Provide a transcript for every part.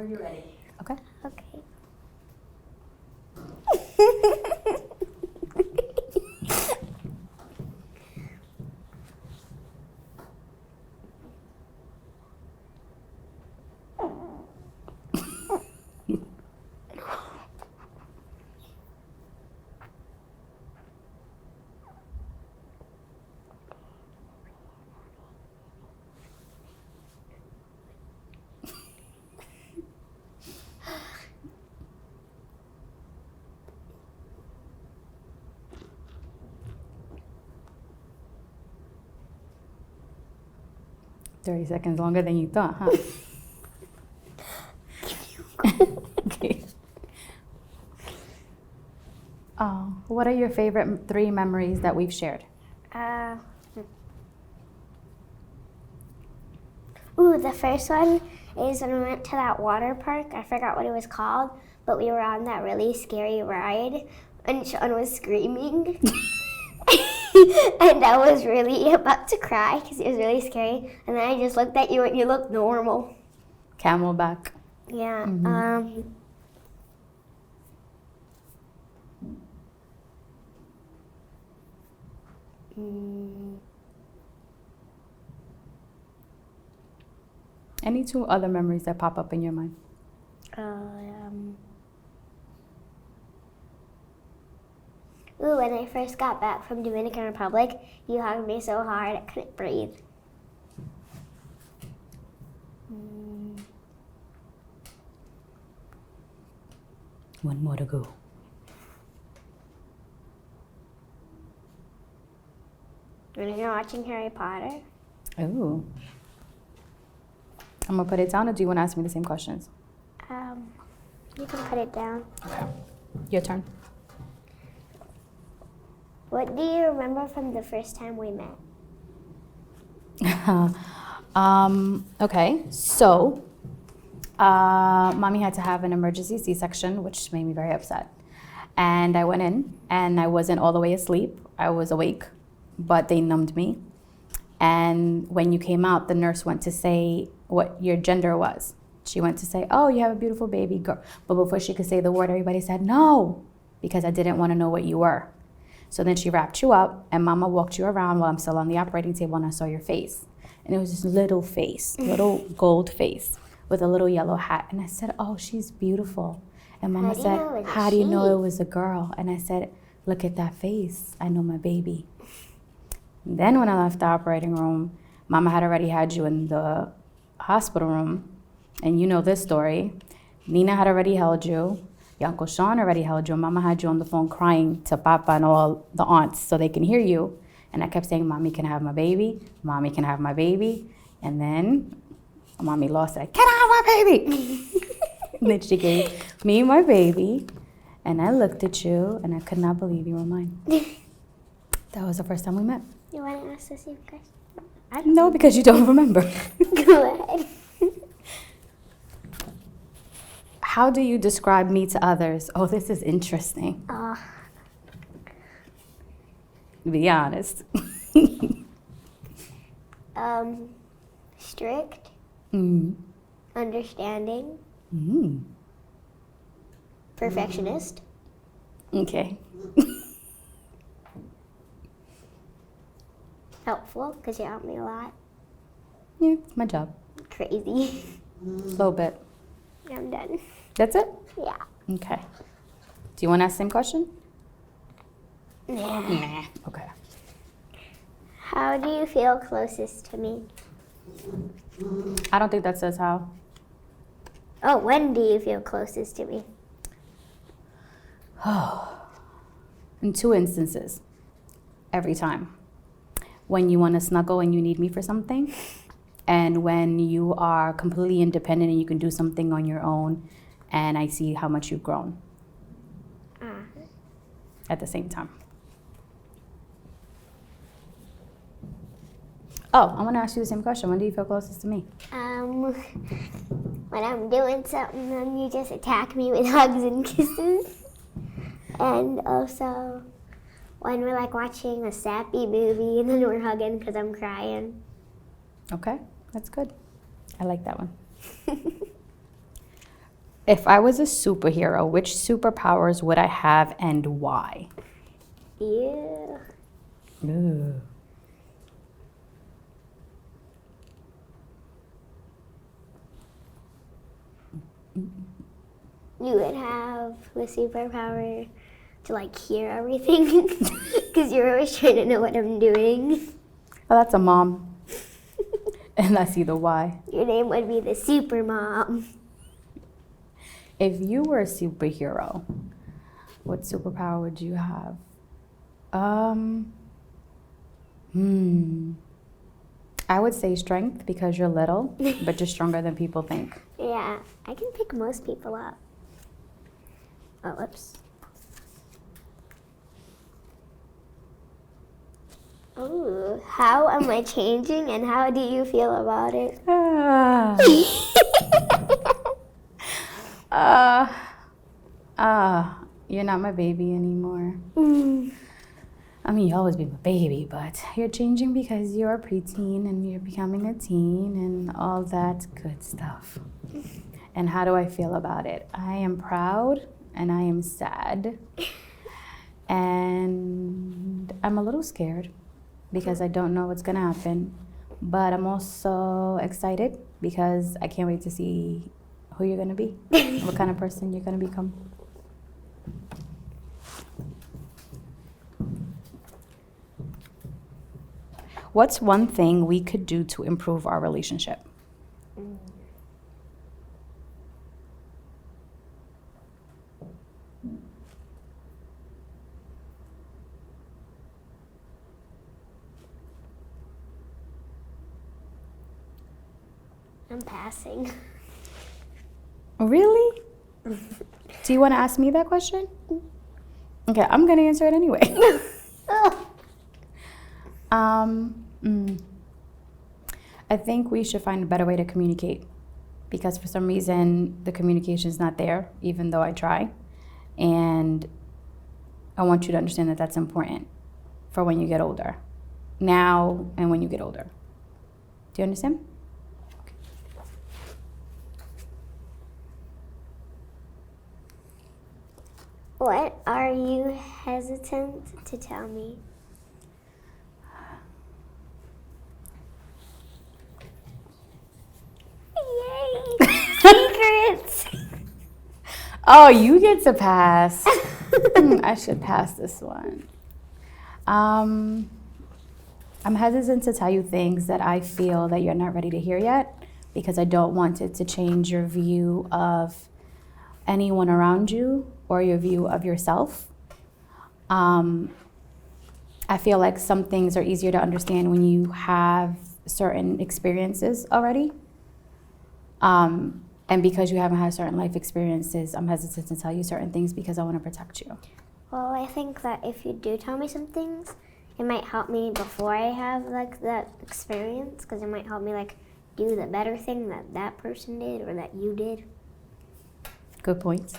whenever you're ready. Okay. Okay. 30 seconds longer than you thought, huh? Okay. Oh, what are your favorite 3 memories that we've shared? Ooh, the first one is when we went to that water park. I forgot what it was called, but we were on that really scary ride, and Sean was screaming. And I was really about to cry because it was really scary. And then I just looked at you and you looked normal. Camelback. Yeah. Any 2 other memories that pop up in your mind? Ooh, when I first got back from Dominican Republic, you hugged me so hard I couldn't breathe. One more to go. When you're watching Harry Potter. Ooh. I'm gonna put it down, or do you want to ask me the same questions? You can put it down. Okay. Your turn. What do you remember from the first time we met? Okay, so mommy had to have an emergency C-section, which made me very upset. And I went in, and I wasn't all the way asleep. I was awake, but they numbed me. And when you came out, the nurse went to say what your gender was. She went to say, oh, you have a beautiful baby girl. But before she could say the word, everybody said, no, because I didn't want to know what you were. So then she wrapped you up, and mama walked you around while I'm still on the operating table, and I saw your face. And it was this little face, little gold face with a little yellow hat. And I said, oh, she's beautiful. And mama said, how do you know it was a girl? And I said, look at that face. I know my baby. And then when I left the operating room, mama had already had you in the hospital room. And you know this story. Nina had already held you. Your Uncle Sean already held you. Mama had you on the phone crying to Papa and all the aunts so they can hear you. And I kept saying, Mommy can have my baby. Mommy can have my baby. And then Mommy lost it. Can I have my baby? And then she gave me my baby. And I looked at you, and I could not believe you were mine. That was the first time we met. You want to ask the same question? No, because you don't remember. Go ahead. How do you describe me to others? Oh, this is interesting. Be honest. Strict. Understanding. Perfectionist. Okay. Helpful, because you help me a lot. Yeah, it's my job. Crazy. A little bit. I'm done. That's it? Yeah. Okay. Do you want to ask the same question? Nah. Okay. How do you feel closest to me? I don't think that says how. Oh, when do you feel closest to me? In 2 instances. Every time. When you want to snuggle and you need me for something, and when you are completely independent and you can do something on your own, and I see how much you've grown. At the same time. Oh, I want to ask you the same question. When do you feel closest to me? When I'm doing something and you just attack me with hugs and kisses. And also when we're like watching a sappy movie and then we're hugging because I'm crying. Okay, that's good. I like that one. If I was a superhero, which superpowers would I have and why? Yeah. Ooh. You would have the superpower to like hear everything because you're always trying to know what I'm doing. Well, that's a mom. And that's either why. Your name would be the Super Mom. If you were a superhero, what superpower would you have? I would say strength because you're little, but you're stronger than people think. Yeah, I can pick most people up. Oh, whoops. Ooh, how am I changing and how do you feel about it? You're not my baby anymore. Mm. I mean, you'll always be my baby, but you're changing because you're a preteen and you're becoming a teen and all that good stuff. And how do I feel about it? I am proud and I am sad. And I'm a little scared because I don't know what's gonna happen. But I'm also excited because I can't wait to see who you're gonna be, what kind of person you're gonna become. What's one thing we could do to improve our relationship? I'm passing. Really? Do you want to ask me that question? Okay, I'm gonna answer it anyway. I think we should find a better way to communicate because for some reason the communication is not there, even though I try. And I want you to understand that that's important for when you get older, now and when you get older. Do you understand? Okay. What are you hesitant to tell me? Yay! Secrets! Oh, you get to pass. I should pass this one. I'm hesitant to tell you things that I feel that you're not ready to hear yet because I don't want it to change your view of anyone around you or your view of yourself. I feel like some things are easier to understand when you have certain experiences already. And because you haven't had certain life experiences, I'm hesitant to tell you certain things because I want to protect you. Well, I think that if you do tell me some things, it might help me before I have like that experience, because it might help me like do the better thing that that person did or that you did. Good point.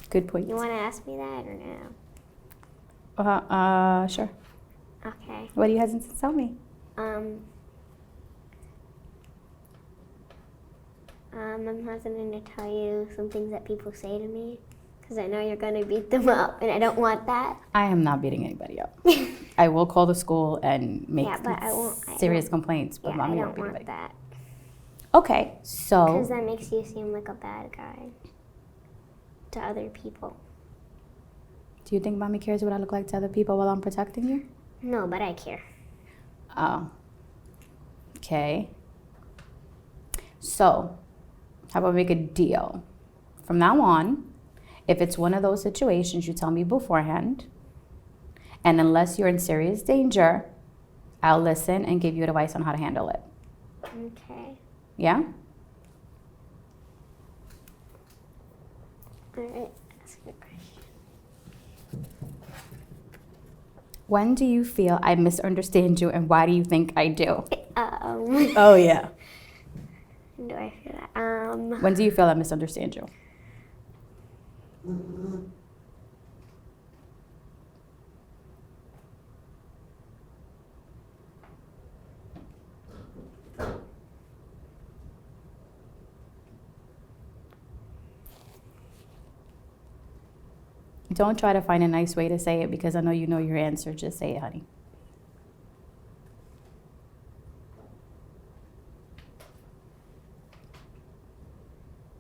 Good point. You want to ask me that or no? Sure. Okay. What are you hesitant to tell me? I'm hesitant to tell you some things that people say to me because I know you're going to beat them up and I don't want that. I am not beating anybody up. I will call the school and make serious complaints, but mommy won't beat anybody. I don't want that. Okay, so. Because that makes you seem like a bad guy to other people. Do you think mommy cares what I look like to other people while I'm protecting you? No, but I care. Oh. Okay. So, how about we make a deal? From now on, if it's one of those situations, you tell me beforehand. And unless you're in serious danger, I'll listen and give you advice on how to handle it. Okay. Yeah? All right. Ask me a question. When do you feel I misunderstand you and why do you think I do? Oh, yeah. When do I feel that? When do you feel I misunderstand you? Don't try to find a nice way to say it because I know you know your answer. Just say it, honey.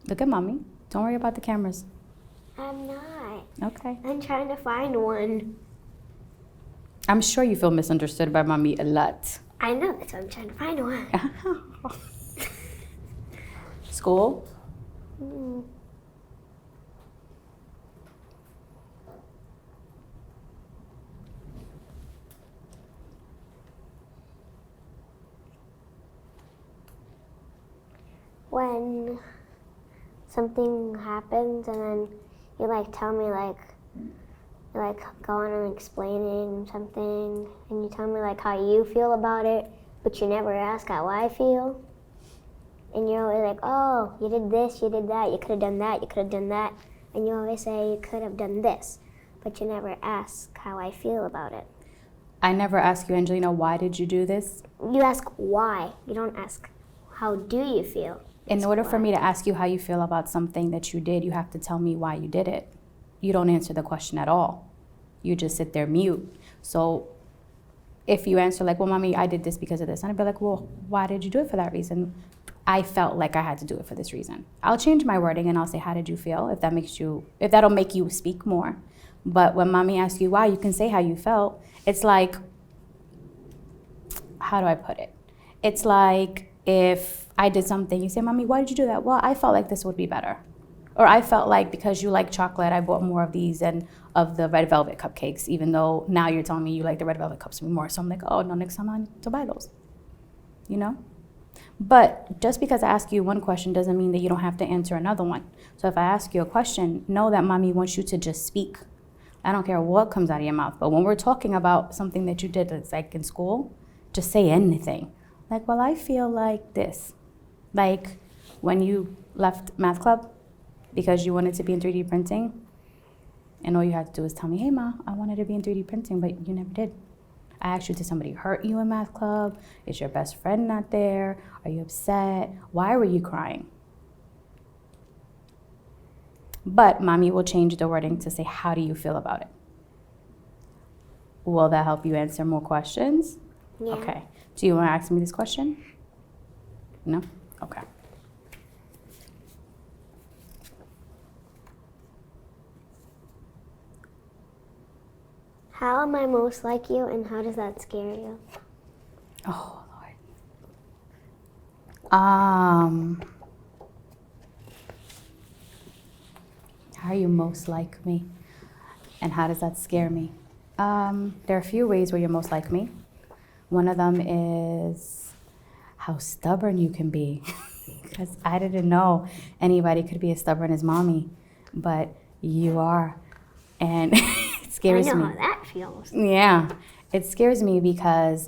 Look at mommy. Don't worry about the cameras. I'm not. Okay. I'm trying to find one. I'm sure you feel misunderstood by mommy a lot. I know, that's why I'm trying to find one. School? Mm. When something happens and then you like tell me like you like go on and explaining something and you tell me like how you feel about it, but you never ask how I feel. And you're always like, oh, you did this, you did that, you could have done that, you could have done that. And you always say you could have done this, but you never ask how I feel about it. I never ask you, Angelina, why did you do this? You ask why. You don't ask how do you feel. In order for me to ask you how you feel about something that you did, you have to tell me why you did it. You don't answer the question at all. You just sit there mute. So if you answer like, well, mommy, I did this because of this, and I'd be like, well, why did you do it for that reason? I felt like I had to do it for this reason. I'll change my wording and I'll say, how did you feel? If that'll make you speak more. But when mommy asks you why, you can say how you felt. It's like, how do I put it? It's like if I did something, you say, mommy, why did you do that? Well, I felt like this would be better. Or I felt like because you like chocolate, I bought more of these and of the red velvet cupcakes, even though now you're telling me you like the red velvet cups more. So I'm like, oh, no, next time I need to buy those, you know? But just because I ask you one question doesn't mean that you don't have to answer another one. So if I ask you a question, know that mommy wants you to just speak. I don't care what comes out of your mouth. But when we're talking about something that you did, that's like in school, just say anything. Like, well, I feel like this. Like when you left math club because you wanted to be in 3D printing, and all you had to do was tell me, hey, Ma, I wanted to be in 3D printing, but you never did. I asked you, did somebody hurt you in math club? Is your best friend not there? Are you upset? Why were you crying? But mommy will change the wording to say, how do you feel about it? Will that help you answer more questions? Yeah. Okay. Do you want to ask me this question? No? Okay. How am I most like you and how does that scare you? Oh, Lord. How are you most like me? And how does that scare me? There are a few ways where you're most like me. One of them is how stubborn you can be. Because I didn't know anybody could be as stubborn as mommy, but you are. And it scares me. I know how that feels. Yeah, it scares me because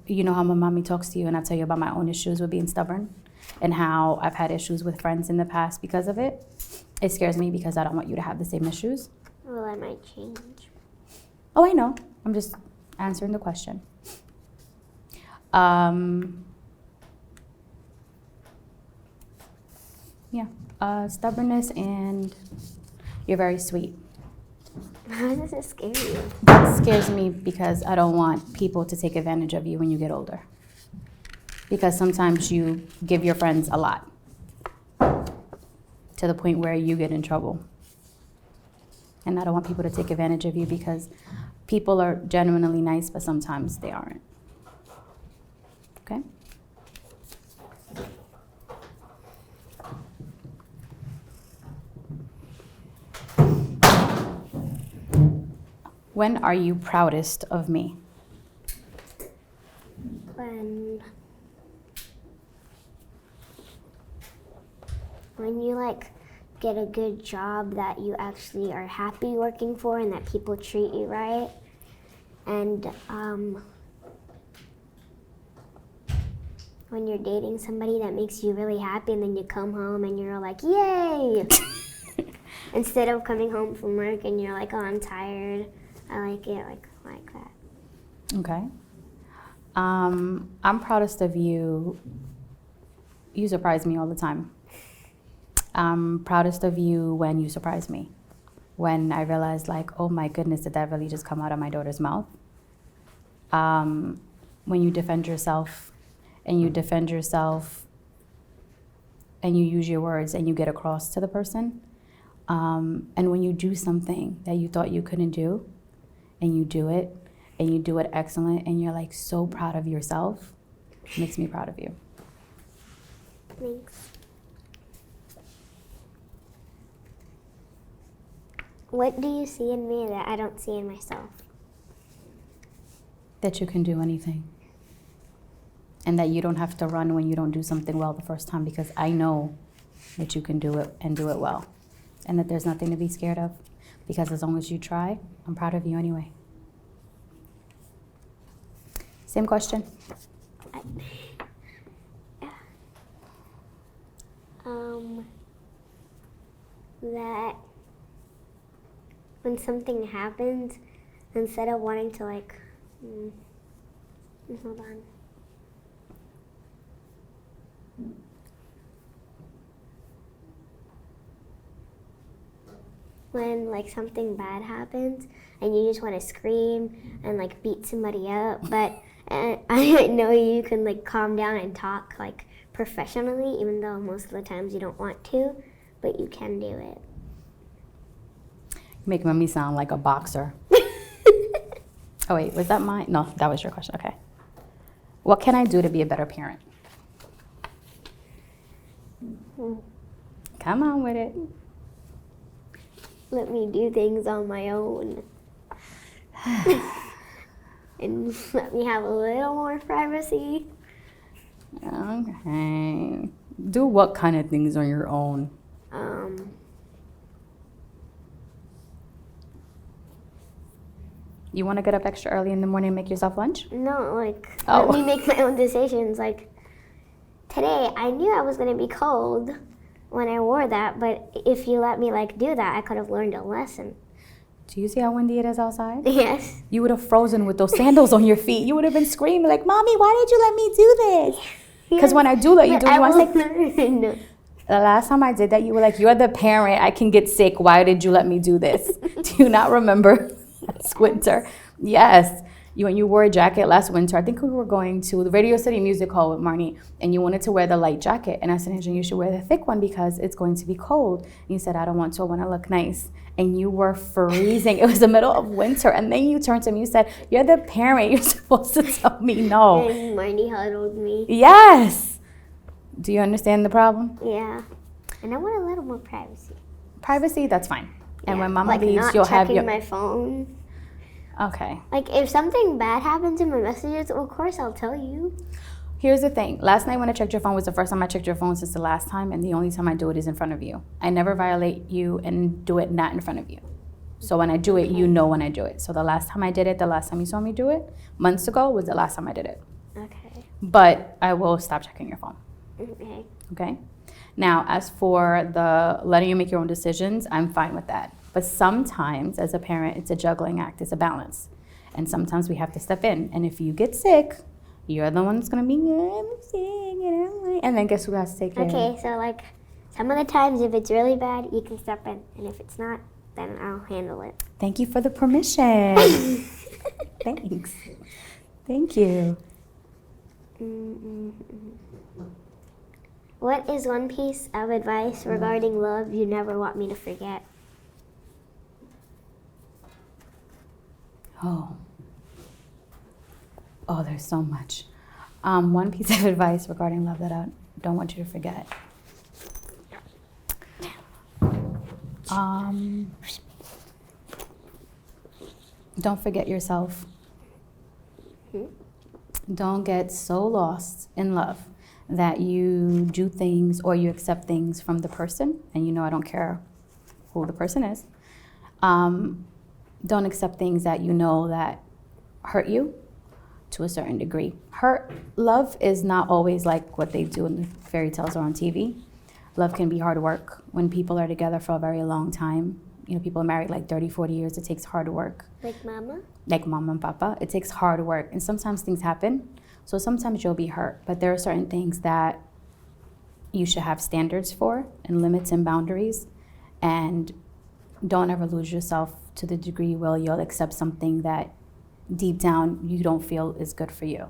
you know how my mommy talks to you and I tell you about my own issues with being stubborn and how I've had issues with friends in the past because of it. It scares me because I don't want you to have the same issues. Well, I might change. Oh, I know. I'm just answering the question. Stubbornness, and you're very sweet. How does it scare you? That scares me because I don't want people to take advantage of you when you get older. Because sometimes you give your friends a lot to the point where you get in trouble. And I don't want people to take advantage of you because people are genuinely nice, but sometimes they aren't. Okay? When are you proudest of me? When you like get a good job that you actually are happy working for and that people treat you right. And when you're dating somebody that makes you really happy and then you come home and you're like, yay! Instead of coming home from work and you're like, oh, I'm tired. I like it like that. Okay. I'm proudest of you. You surprise me all the time. I'm proudest of you when you surprise me. When I realized, like, oh my goodness, did that really just come out of my daughter's mouth? When you defend yourself and you use your words and you get across to the person. And when you do something that you thought you couldn't do and you do it excellent and you're like so proud of yourself, it makes me proud of you. Thanks. What do you see in me that I don't see in myself? That you can do anything. And that you don't have to run when you don't do something well the first time, because I know that you can do it and do it well. And that there's nothing to be scared of, because as long as you try, I'm proud of you anyway. Same question. That when something happens, instead of wanting to hold on. When like something bad happens and you just want to scream and like beat somebody up, but I know you can like calm down and talk like professionally, even though most of the times you don't want to, but you can do it. You make me sound like a boxer. Oh wait, was that mine? No, that was your question. Okay. What can I do to be a better parent? Come on with it. Let me do things on my own. And let me have a little more privacy. Okay. Do what kind of things on your own? You want to get up extra early in the morning and make yourself lunch? No, like, let me make my own decisions. Like, today, I knew I was going to be cold when I wore that, but if you let me, like, do that, I could have learned a lesson. Do you see how windy it is outside? Yes. You would have frozen with those sandals on your feet. You would have been screaming like, Mommy, why did you let me do this? Because when I do let you do it, you want to say, no. The last time I did that, you were like, you're the parent. I can get sick. Why did you let me do this? Do you not remember last winter? Yes. When you wore a jacket last winter, I think we were going to the Radio City Music Hall with Marnie, and you wanted to wear the light jacket. And I said, Angela, you should wear the thick one because it's going to be cold. And you said, I don't want to. I want to look nice. And you were freezing. It was the middle of winter. And then you turned to me and said, you're the parent. You're supposed to tell me no. And Marnie huddled me. Yes. Do you understand the problem? Yeah. And I want a little more privacy. Privacy, that's fine. And Yeah, when Mama like leaves, not you'll have checking my phone. Okay. Like, if something bad happens in my messages, of course I'll tell you. Here's the thing. Last night when I checked your phone was the first time I checked your phone since the last time, and the only time I do it is in front of you. I never violate you and do it not in front of you. So when I do it, you know when I do it. So the last time I did it, the last time you saw me do it, months ago, was the last time I did it. Okay. But I will stop checking your phone. Okay. Okay? Now, as for the letting you make your own decisions, I'm fine with that. But sometimes, as a parent, it's a juggling act. It's a balance. And sometimes we have to step in. And if you get sick, you're the one that's going to be, I'm sick, and then guess who has to take care of it? Okay, so, like, some of the times, if it's really bad, you can step in. And if it's not, then I'll handle it. Thank you for the permission. Thanks. Thank you. What is one piece of advice regarding love you never want me to forget? Oh, there's so much. One piece of advice regarding love that I don't want you to forget. Don't forget yourself. Don't get so lost in love that you do things or you accept things from the person, and you know I don't care who the person is. Don't accept things that you know that hurt you to a certain degree. Love is not always like what they do in the fairy tales or on TV. Love can be hard work. When people are together for a very long time, you know, people are married like 30, 40 years, it takes hard work. Like mama? Like mama and papa, it takes hard work. And sometimes things happen. So sometimes you'll be hurt, but there are certain things that you should have standards for and limits and boundaries, and don't ever lose yourself to the degree where you'll accept something that deep down you don't feel is good for you,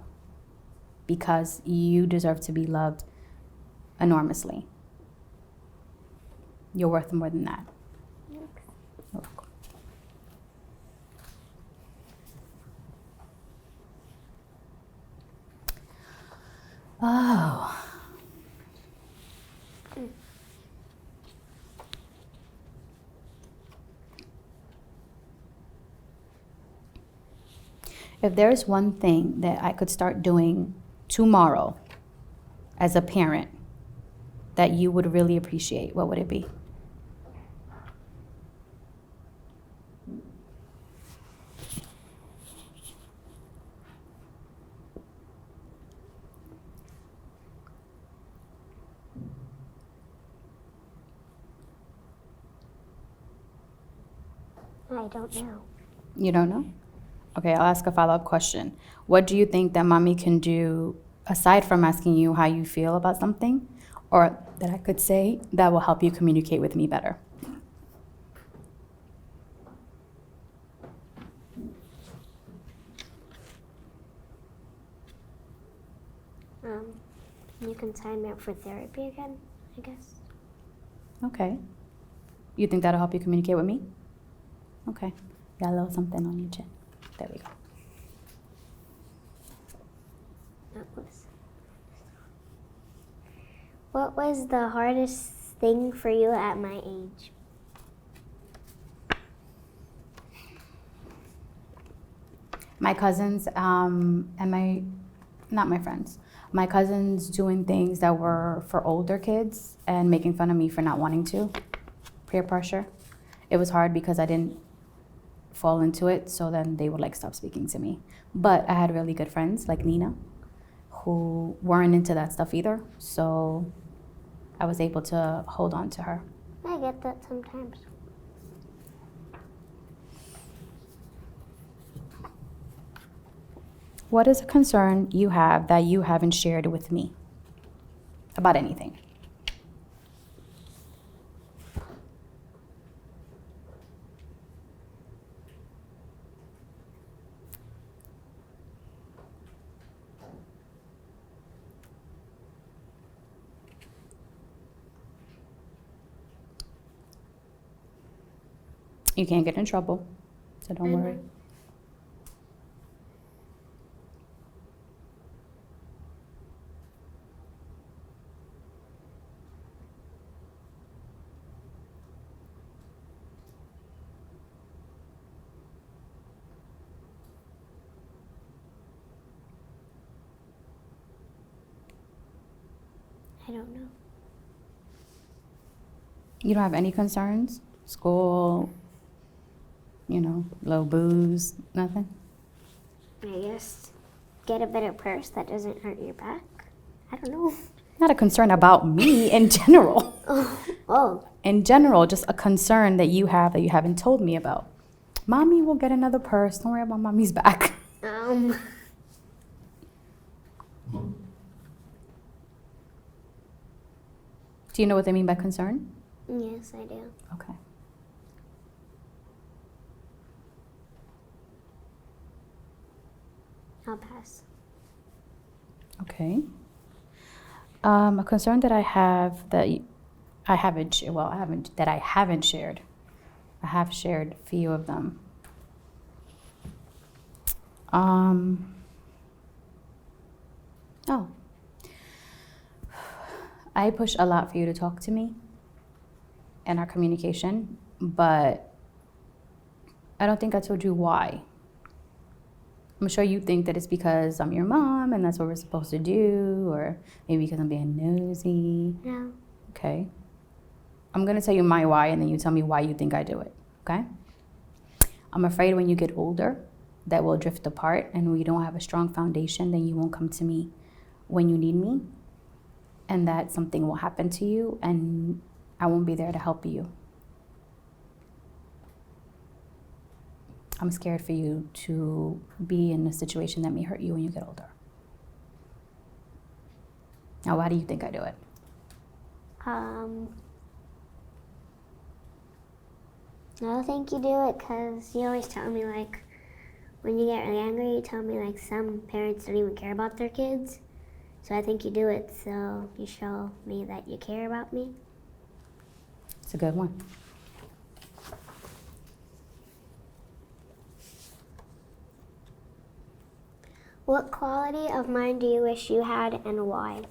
because you deserve to be loved enormously. You're worth more than that. Thanks. You're welcome. Oh. If there's one thing that I could start doing tomorrow as a parent that you would really appreciate, what would it be? I don't know. You don't know? Okay, I'll ask a follow-up question. What do you think that mommy can do aside from asking you how you feel about something, or that I could say that will help you communicate with me better? You can sign me up for therapy again, I guess. Okay. You think that'll help you communicate with me? Okay. Got a little something on your chin. There we go. What was the hardest thing for you at my age? My cousins not my friends, my cousins doing things that were for older kids and making fun of me for not wanting to. Peer pressure. It was hard because I didn't fall into it, so then they would like stop speaking to me. But I had really good friends like Nina who weren't into that stuff either, so I was able to hold on to her. I get that sometimes. What is a concern you have that you haven't shared with me about anything? You can't get in trouble, so don't worry. I don't know. You don't have any concerns? School, low booze, nothing? I guess get a better purse that doesn't hurt your back. I don't know. Not a concern about me in general. Oh. In general, just a concern that you have that you haven't told me about. Mommy will get another purse. Don't worry about mommy's back. Do you know what they mean by concern? Yes, I do. Okay. I'll pass. Okay. A concern that I have that I haven't shared. I have shared a few of them. I push a lot for you to talk to me in our communication, but I don't think I told you why. I'm sure you think that it's because I'm your mom and that's what we're supposed to do, or maybe because I'm being nosy. No. Okay. I'm going to tell you my why, and then you tell me why you think I do it, okay? I'm afraid when you get older that we'll drift apart, and we don't have a strong foundation, then you won't come to me when you need me, and that something will happen to you, and I won't be there to help you. I'm scared for you to be in a situation that may hurt you when you get older. Now, why do you think I do it? I think you do it because you always tell me, like, when you get really angry, you tell me, like, some parents don't even care about their kids. So I think you do it so you show me that you care about me. It's a good one. What quality of mine do you wish you had and why?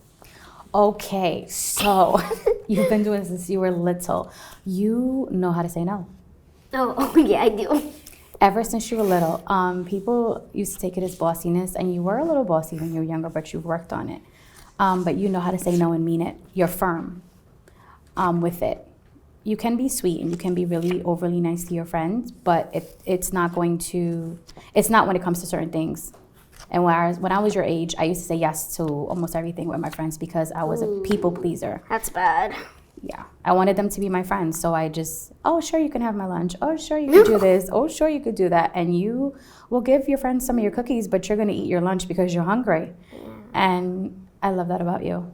Okay, so you've been doing this since you were little. You know how to say no. Oh yeah, I do. Ever since you were little, people used to take it as bossiness, and you were a little bossy when you were younger, but you've worked on it. But you know how to say no and mean it. You're firm with it. You can be sweet and you can be really overly nice to your friends, but it's not when it comes to certain things. And when I was your age, I used to say yes to almost everything with my friends because I was a people pleaser. That's bad. Yeah, I wanted them to be my friends, so I just, oh, sure, you can have my lunch. Oh, sure, you could do this. Oh, sure, you could do that. And you will give your friends some of your cookies, but you're going to eat your lunch because you're hungry. Yeah. And I love that about you.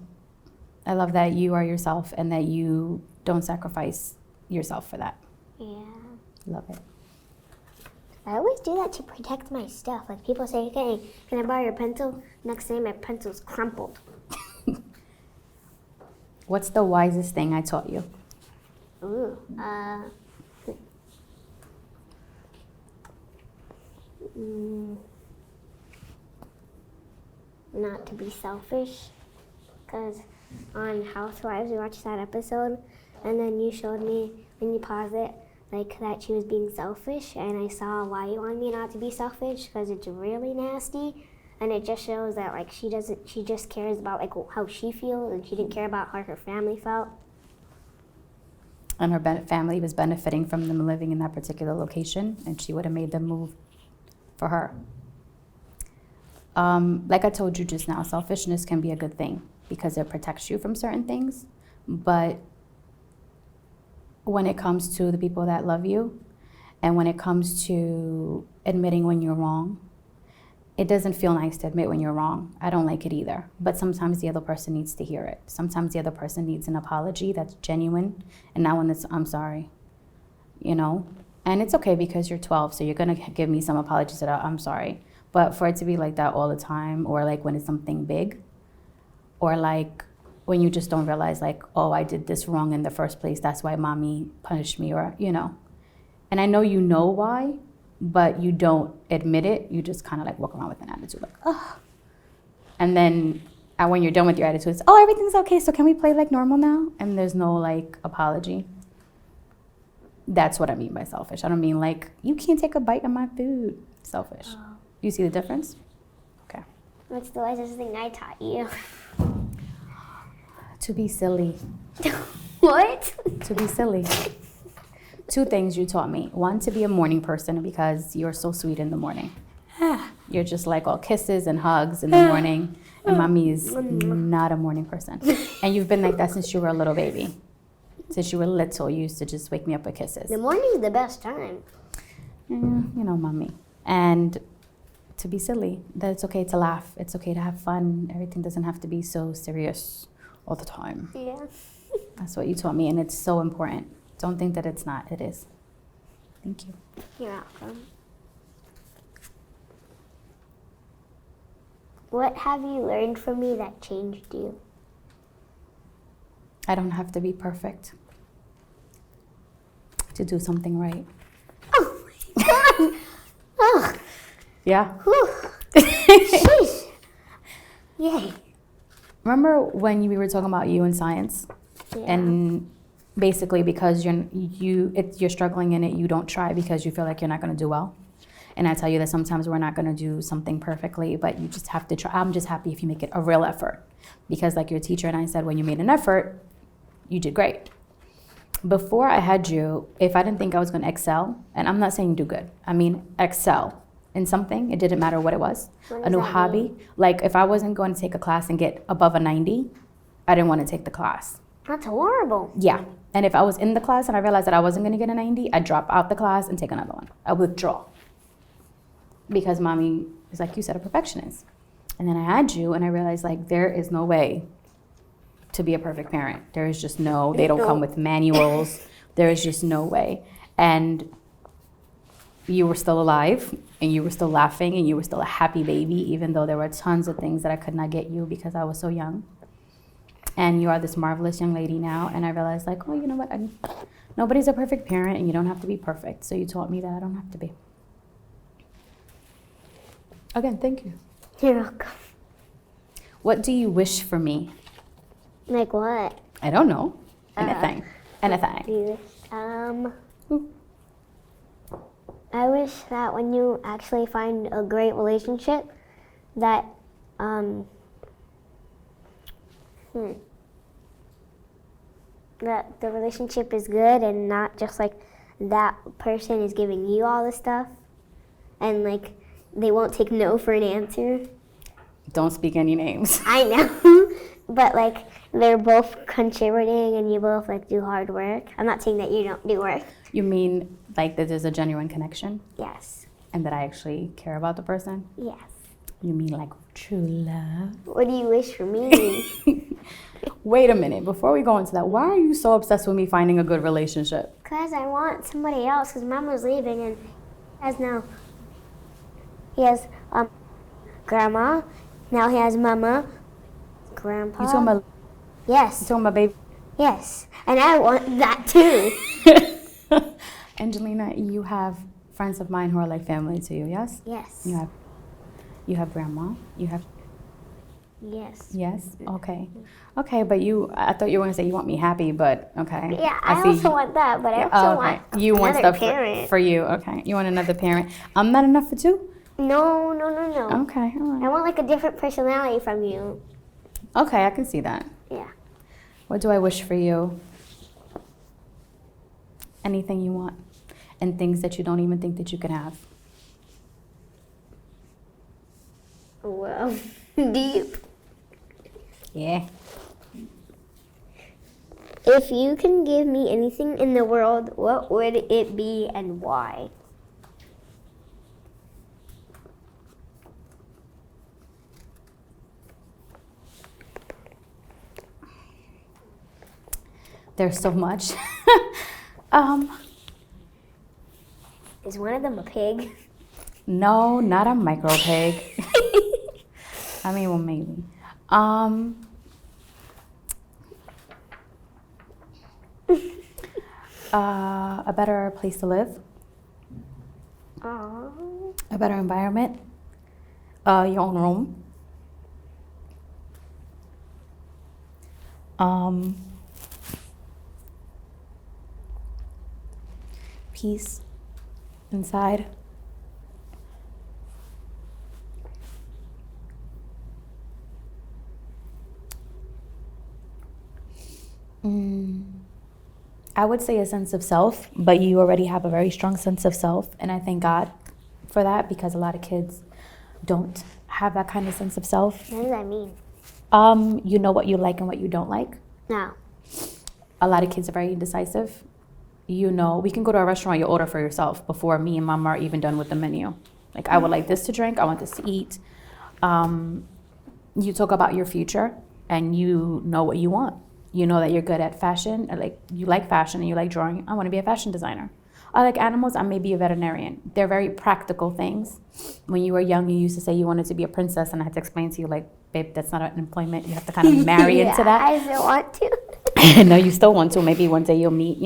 I love that you are yourself and that you don't sacrifice yourself for that. Yeah. Love it. I always do that to protect my stuff. Like, people say, okay, can I borrow your pencil? Next day, my pencil's crumpled. What's the wisest thing I taught you? Ooh. Not to be selfish. Because on Housewives, we watched that episode, and then you showed me, when you paused it, like, that she was being selfish, and I saw why you wanted me not to be selfish, because it's really nasty. And it just shows that, like, she just cares about, like, how she feels, and she didn't care about how her family felt. And her family was benefiting from them living in that particular location, and she would have made them move for her. Like I told you just now, selfishness can be a good thing because it protects you from certain things. But when it comes to the people that love you, and when it comes to admitting when you're wrong, it doesn't feel nice to admit when you're wrong. I don't like it either. But sometimes the other person needs to hear it. Sometimes the other person needs an apology that's genuine and not one that's, I'm sorry, you know? And it's okay because you're 12, so you're gonna give me some apologies that I'm sorry. But for it to be like that all the time, or like when it's something big, or like when you just don't realize like, oh, I did this wrong in the first place, that's why mommy punished me, or, you know. And I know you know why, but you don't admit it. You just kind of like walk around with an attitude like, oh. And then when you're done with your attitude, it's, oh, everything's okay, so can we play like normal now? And there's no like apology. That's what I mean by selfish. I don't mean like, you can't take a bite of my food. Selfish. Oh. You see the difference? Okay. What's the wisest thing I taught you? To be silly. What? To be silly. 2 things you taught me. 1, to be a morning person because you're so sweet in the morning. You're just like all kisses and hugs in the morning. And mommy is not a morning person. And you've been like that since you were a little baby. Since you were little, you used to just wake me up with kisses. The morning's the best time. You know, mommy. And to be silly, that it's okay to laugh. It's okay to have fun. Everything doesn't have to be so serious all the time. Yeah. That's what you taught me, and it's so important. Don't think that it's not. It is. Thank you. You're welcome. What have you learned from me that changed you? I don't have to be perfect to do something right. Oh my God! Oh. Yeah. Whew. Sheesh. Yay. Remember when we were talking about you in science? Yeah. And basically because you're struggling in it, you don't try because you feel like you're not going to do well. And I tell you that sometimes we're not going to do something perfectly, but you just have to try. I'm just happy if you make it a real effort. Because like your teacher and I said, when you made an effort, you did great. Before I had you, if I didn't think I was going to excel, and I'm not saying do good, I mean excel in something, it didn't matter what it was, a new hobby. Like if I wasn't going to take a class and get above a 90, I didn't want to take the class. That's horrible. Yeah. And if I was in the class and I realized that I wasn't going to get a 90, I'd drop out the class and take another one. I withdraw. Because mommy is, like you said, a perfectionist. And then I had you and I realized like there is no way to be a perfect parent. There is just no, they don't come with manuals. There is just no way. And you were still alive, and you were still laughing, and you were still a happy baby, even though there were tons of things that I could not get you because I was so young. And you are this marvelous young lady now. And I realized, like, oh, you know what? Nobody's a perfect parent, and you don't have to be perfect. So you taught me that I don't have to be. Again, thank you. You're welcome. What do you wish for me? Like what? I don't know. Anything. Anything. I wish that when you actually find a great relationship, that that the relationship is good and not just like that person is giving you all the stuff, and like they won't take no for an answer. Don't speak any names. I know, but like they're both contributing and you both like do hard work. I'm not saying that you don't do work. You mean like that there's a genuine connection? Yes. And that I actually care about the person? Yes. You mean like true love? What do you wish for me? Wait a minute, before we go into that, why are you so obsessed with me finding a good relationship? Because I want somebody else, because Mama's leaving and he has Grandma, now he has Mama, Grandpa. You talking about? Yes. You talking about baby? Yes, and I want that too. Angelina, you have friends of mine who are like family to you, yes? Yes. You have Grandma, you have... Yes. Yes? Okay. Okay, but I thought you were going to say you want me happy, but okay. Yeah, I also want that, but I also want you want another stuff parent. for you. Okay. You want another parent. I'm not enough for two? No. Okay, all right. I want like a different personality from you. Okay, I can see that. Yeah. What do I wish for you? Anything you want. And things that you don't even think that you can have. Well, deep. Yeah. If you can give me anything in the world, what would it be and why? There's so much. Is one of them a pig? No, not a micro pig. I mean, well, maybe. A better place to live. Aww. A better environment. Your own room. Peace inside. I would say a sense of self, but you already have a very strong sense of self, and I thank God for that because a lot of kids don't have that kind of sense of self. What does that mean? You know what you like and what you don't like. No. A lot of kids are very indecisive. You know, we can go to a restaurant, you order for yourself before me and Mama are even done with the menu. Like, I would like this to drink, I want this to eat. You talk about your future and you know what you want. You know that you're good at fashion, like you like fashion and you like drawing. I want to be a fashion designer. I like animals, I may be a veterinarian. They're very practical things. When you were young, you used to say you wanted to be a princess, and I had to explain to you, like, babe, that's not an employment. You have to kind of marry into that. I still want to. No, you still want to. Maybe one day you'll meet,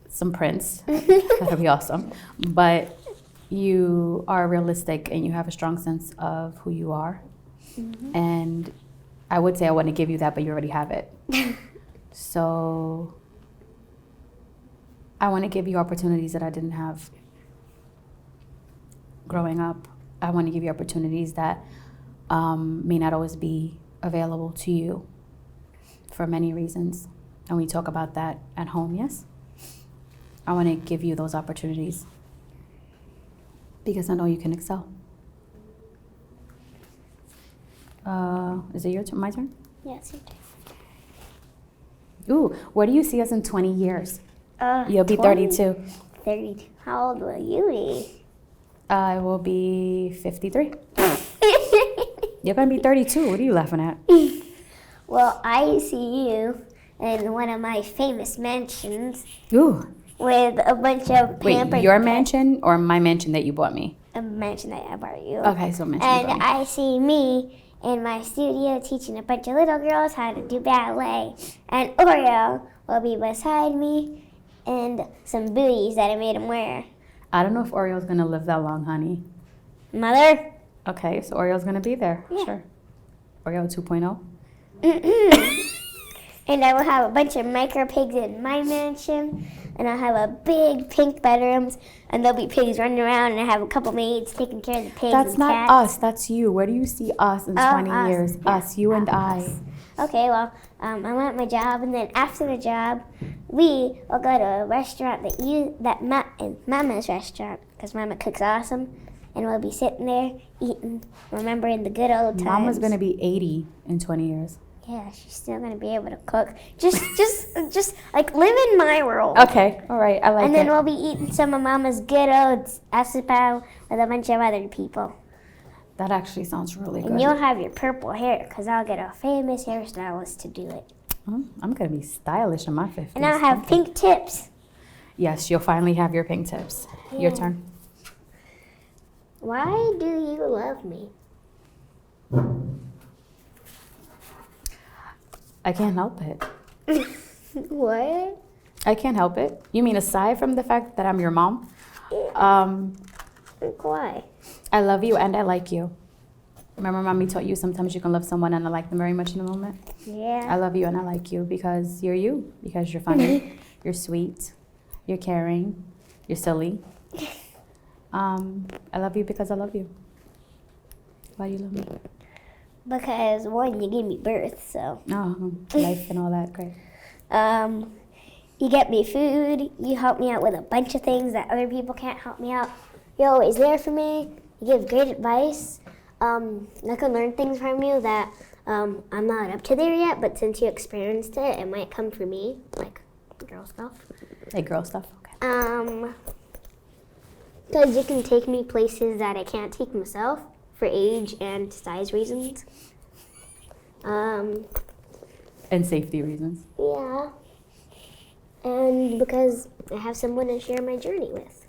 some prince. That'll be awesome. But you are realistic and you have a strong sense of who you are. Mm-hmm. And I would say I want to give you that, but you already have it. So I want to give you opportunities that I didn't have growing up. I want to give you opportunities that may not always be available to you for many reasons. And we talk about that at home, yes? I want to give you those opportunities because I know you can excel. Is it your turn? My turn? Yeah, it's your turn. Ooh, where do you see us in 20 years? You'll be 20. 32. 32. How old will you be? I will be 53. You're going to be 32. What are you laughing at? Well, I see you in one of my famous mansions Ooh. with a bunch of pampered Wait, your mansion or my mansion that you bought me? a mansion that I bought you. Okay, so mansion. And you bought me. I see me in my studio teaching a bunch of little girls how to do ballet. And Oreo will be beside me and some booties that I made him wear. I don't know if Oreo's gonna live that long, honey. Mother? Okay, so Oreo's gonna be there. Yeah. Sure. Oreo 2.0. And I will have a bunch of micro pigs in my mansion. And I'll have a big pink bedrooms. And there'll be pigs running around. And I have a couple maids taking care of the pigs That's and not cats. us. That's you. Where do you see us in 20 us. years? Yeah. Us, you and I. Okay, well, I'm at my job, and then after the job, we will go to a restaurant Mama's restaurant, because Mama cooks awesome, and we'll be sitting there eating, remembering the good old times. Mama's gonna be 80 in 20 years. Yeah, she's still gonna be able to cook. Just like live in my world. Okay, all right, I like And then it. we'll be eating some of Mama's good old asopao with a bunch of other people. That actually sounds really good. And you'll have your purple hair, because I'll get a famous hairstylist to do it. I'm gonna be stylish in my 50s. And I'll have pink tips. Yes, you'll finally have your pink tips. Your Yeah. turn. Why do you love me? I can't help it. What? I can't help it. You mean aside from the fact that I'm your mom? Why? I love you and I like you. Remember mommy taught you sometimes you can love someone and not like them very much in a moment? Yeah. I love you and I like you because you're you. Because you're funny, you're sweet, you're caring, you're silly. I love you because I love you. Why do you love me? Because one, you gave me birth, so. Oh, life and all that, great. You get me food. You help me out with a bunch of things that other people can't help me out. You're always there for me. You give great advice. I can learn things from you that I'm not up to there yet, but since you experienced it, it might come for me, like girl stuff. Like girl stuff, okay. Because you can take me places that I can't take myself for age and size reasons. And safety reasons. Yeah. And because I have someone to share my journey with.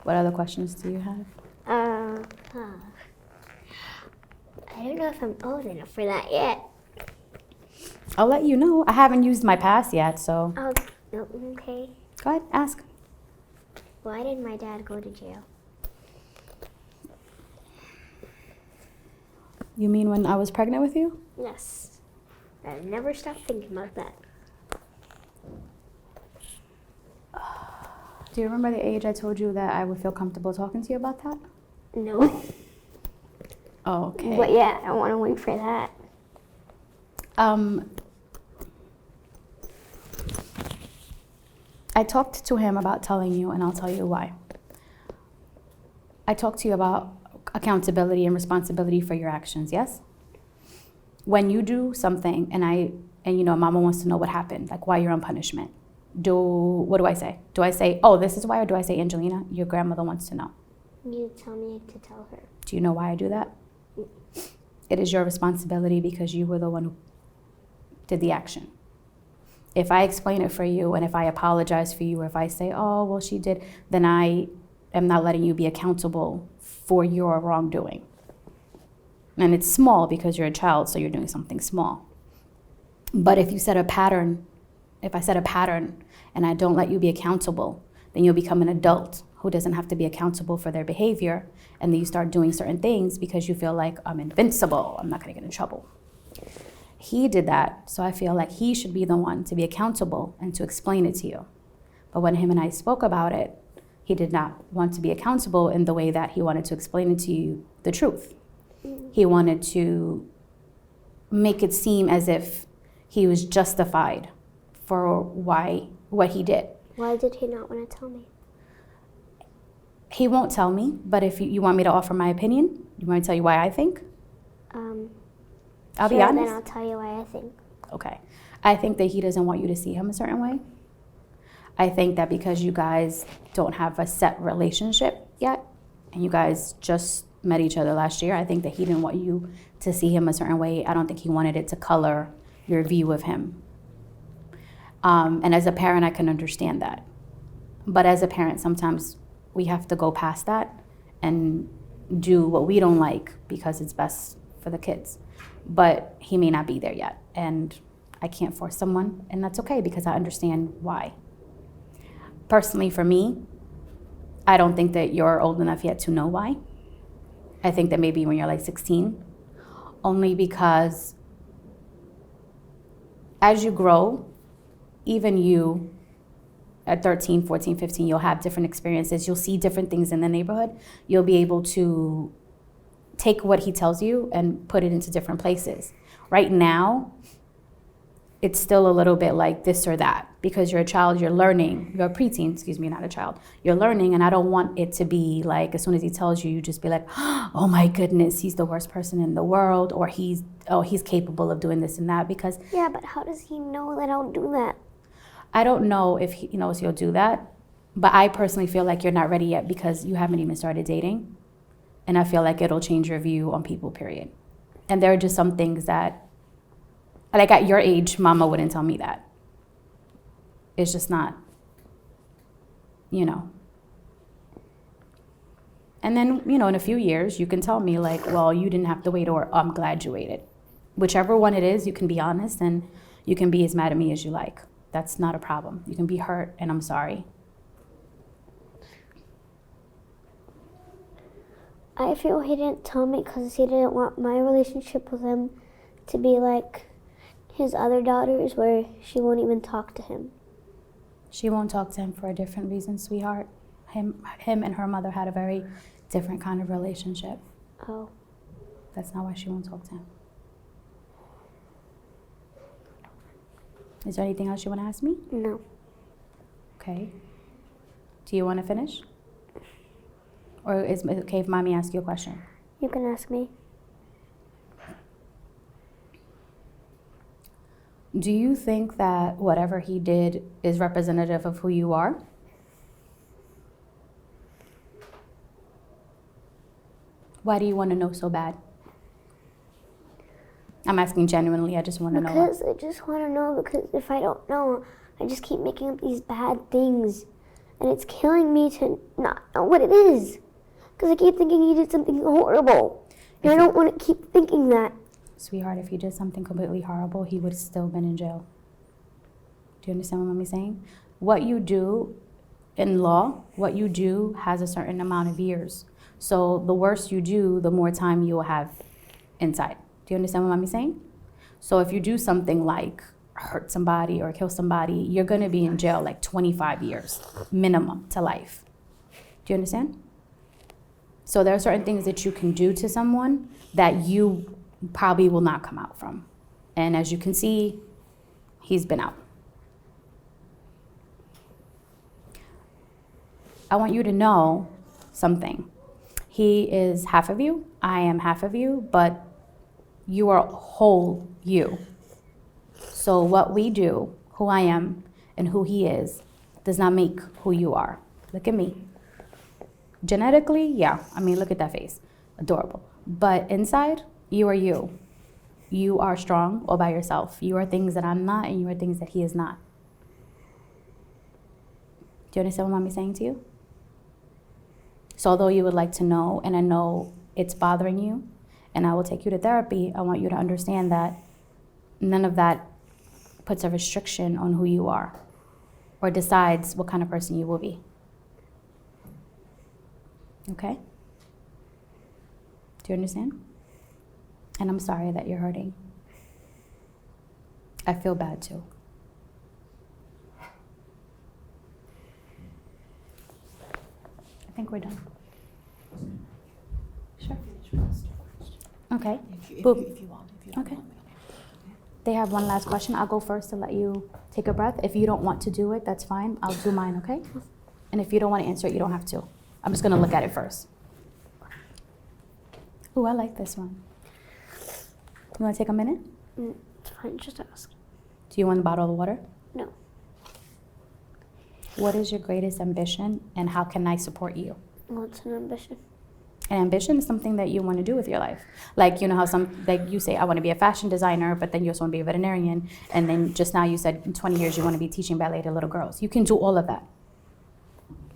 What other questions do you have? I don't know if I'm old enough for that yet. I'll let you know. I haven't used my pass yet, so Oh, no, okay. go ahead, ask. Why did my dad go to jail? You mean when I was pregnant with you? Yes. I never stopped thinking about that. Do you remember the age I told you that I would feel comfortable talking to you about that? No. Oh, okay. But yeah, I want to wait for that. I talked to him about telling you, and I'll tell you why. I talked to you about accountability and responsibility for your actions, yes? When you do something, and Mama wants to know what happened, like why you're on punishment. What do I say? Do I say, oh, this is why, or do I say, Angelina, your grandmother wants to know? You tell me to tell her. Do you know why I do that? It is your responsibility because you were the one who did the action. If I explain it for you, and if I apologize for you, or if I say, oh, well, she did, then I am not letting you be accountable for your wrongdoing. And it's small because you're a child, so you're doing something small. But if I set a pattern and I don't let you be accountable, then you'll become an adult who doesn't have to be accountable for their behavior, and then you start doing certain things because you feel like I'm invincible, I'm not gonna get in trouble. He did that, so I feel like he should be the one to be accountable and to explain it to you. But when him and I spoke about it, he did not want to be accountable in the way that he wanted to explain it to you, the truth. He wanted to make it seem as if he was justified for what he did. Why did he not want to tell me? He won't tell me, but if you want me to offer my opinion, you want me to tell you why I think? I'll be honest. Then I'll tell you why I think. Okay. I think that he doesn't want you to see him a certain way. I think that because you guys don't have a set relationship yet, and you guys just met each other last year, I think that he didn't want you to see him a certain way. I don't think he wanted it to color your view of him. And as a parent, I can understand that. But as a parent, sometimes we have to go past that and do what we don't like because it's best for the kids. But he may not be there yet. And I can't force someone. And that's okay because I understand why. Personally, for me, I don't think that you're old enough yet to know why. I think that maybe when you're like 16, only because as you grow, even you at 13, 14, 15, you'll have different experiences. You'll see different things in the neighborhood. You'll be able to take what he tells you and put it into different places. Right now, it's still a little bit like this or that because you're a child, you're learning. You're a preteen, excuse me, not a child. You're learning, and I don't want it to be like as soon as he tells you, you just be like, oh my goodness, he's the worst person in the world, or he's capable of doing this and that because... Yeah, but how does he know that I'll do that? I don't know if he knows he'll do that, but I personally feel like you're not ready yet because you haven't even started dating. And I feel like it'll change your view on people, period. And there are just some things that, like at your age, mama wouldn't tell me that. It's just not, you know. And then, you know, in a few years, you can tell me like, well, you didn't have to wait, or I'm glad you waited. Whichever one it is, you can be honest and you can be as mad at me as you like. That's not a problem. You can be hurt and I'm sorry. I feel he didn't tell me because he didn't want my relationship with him to be like his other daughters where she won't even talk to him. She won't talk to him for a different reason, sweetheart. Him and her mother had a very different kind of relationship. Oh. That's not why she won't talk to him. Is there anything else you want to ask me? No. Okay. Do you want to finish? Or is it okay if mommy asks you a question? You can ask me. Do you think that whatever he did is representative of who you are? Why do you want to know so bad? I'm asking genuinely. I just want to know. Because I just want to know, because if I don't know, I just keep making up these bad things. And it's killing me to not know what it is. Because I keep thinking he did something horrible. And I don't want to keep thinking that. Sweetheart, if he did something completely horrible, he would have still been in jail. Do you understand what mommy's saying? What you do in law, what you do has a certain amount of years. So the worse you do, the more time you will have inside. Do you understand what mommy's saying? So if you do something like hurt somebody or kill somebody, you're going to be in jail like 25 years, minimum to life. Do you understand? So there are certain things that you can do to someone that you probably will not come out from. And as you can see, he's been out. I want you to know something. He is half of you, I am half of you, but you are whole you. So what we do, who I am and who he is, does not make who you are. Look at me. Genetically, yeah, I mean, look at that face, adorable. But inside, you are you. You are strong all by yourself. You are things that I'm not, and you are things that he is not. Do you understand what mommy's saying to you? So although you would like to know, and I know it's bothering you, and I will take you to therapy, I want you to understand that none of that puts a restriction on who you are or decides what kind of person you will be. Okay? Do you understand? And I'm sorry that you're hurting. I feel bad too. I think we're done. Sure. Okay. If Boop. you want. Okay. They have one last question. I'll go first to let you take a breath. If you don't want to do it, that's fine. I'll do mine, okay? And if you don't want to answer it, you don't have to. I'm just going to look at it first. Ooh, I like this one. You want to take a minute? It's fine, just ask. Do you want a bottle of water? No. What is your greatest ambition and how can I support you? What's an ambition? And ambition is something that you want to do with your life. Like, you know how like you say, I want to be a fashion designer, but then you also want to be a veterinarian. And then just now you said in 20 years you want to be teaching ballet to little girls. You can do all of that.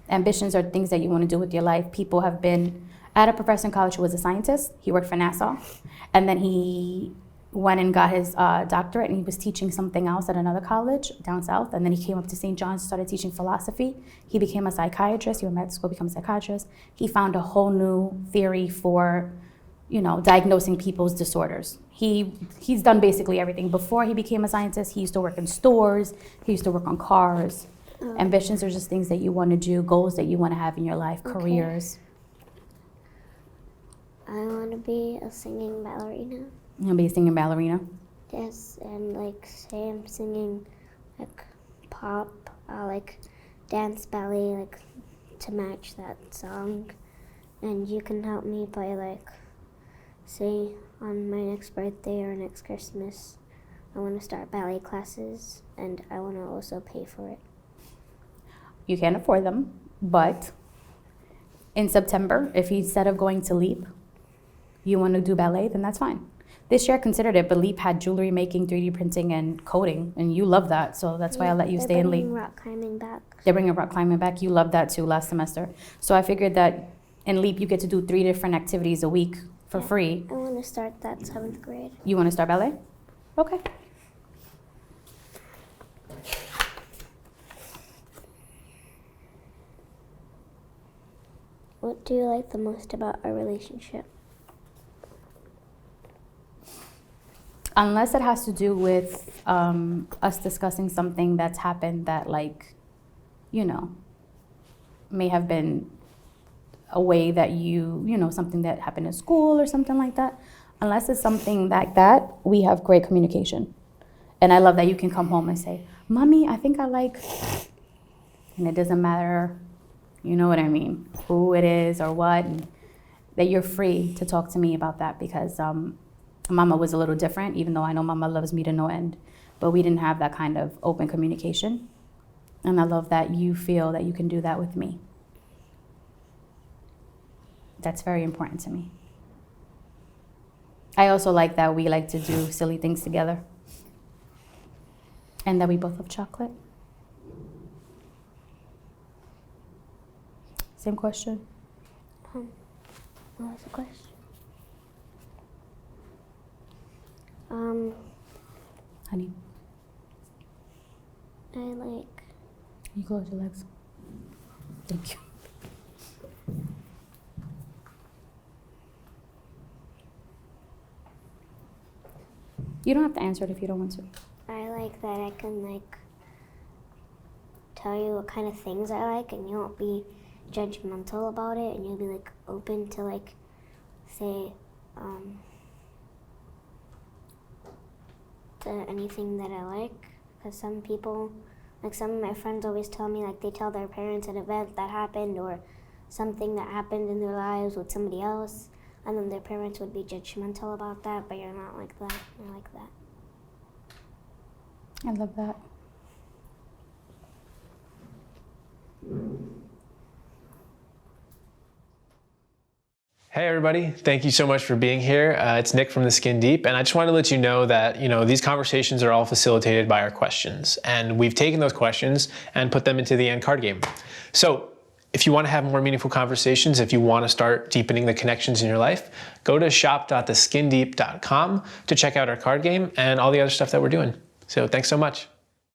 Ambitions are things that you want to do with your life. People have been, I had a professor in college who was a scientist. He worked for NASA. And then he went and got his doctorate, and he was teaching something else at another college down south. And then he came up to St. John's, started teaching philosophy. He became a psychiatrist. He went back to school, became a psychiatrist. He found a whole new theory for, you know, diagnosing people's disorders. He's done basically everything. Before he became a scientist, he used to work in stores. He used to work on cars. Ambitions are just things that you want to do, goals that you want to have in your life, careers. I want to be a singing ballerina. You want to be a singing ballerina? Yes, and like say I'm singing like pop, I'll like dance ballet like to match that song. And you can help me by like, say on my next birthday or next Christmas, I want to start ballet classes and I want to also pay for it. You can't afford them, but in September, if instead of going to LEAP, you want to do ballet, then that's fine. This year I considered it, but LEAP had jewelry making, 3D printing, and coding, and you love that, so that's why I let you stay in LEAP. They're bringing rock climbing back. They're bringing rock climbing back. You loved that too last semester. So I figured that in LEAP you get to do 3 different activities a week for free. I want to start that 7th grade. You want to start ballet? Okay. What do you like the most about our relationship? Unless it has to do with us discussing something that's happened that, like, you know, may have been a way that you know, something that happened in school or something like that. Unless it's something like that, we have great communication. And I love that you can come home and say, Mommy, I think I like, and it doesn't matter, you know what I mean, who it is or what, and that you're free to talk to me about that because Mama was a little different, even though I know Mama loves me to no end, but we didn't have that kind of open communication. And I love that you feel that you can do that with me. That's very important to me. I also like that we like to do silly things together. And that we both love chocolate. Same question. What was the question? Honey, I like. you close your legs. Thank you. You don't have to answer it if you don't want to. I like that I can like tell you what kind of things I like and you won't be judgmental about it and you'll be like open to like say to anything that I like, because some people, like some of my friends always tell me like they tell their parents an event that happened or something that happened in their lives with somebody else and then their parents would be judgmental about that, but you're not like that. I like that. I love that. Hey everybody, thank you so much for being here. It's Nick from The Skin Deep, and I just wanted to let you know that these conversations are all facilitated by our questions, and we've taken those questions and put them into the end card game. So if you want to have more meaningful conversations, if you want to start deepening the connections in your life, go to shop.theskindeep.com to check out our card game and all the other stuff that we're doing. So thanks so much.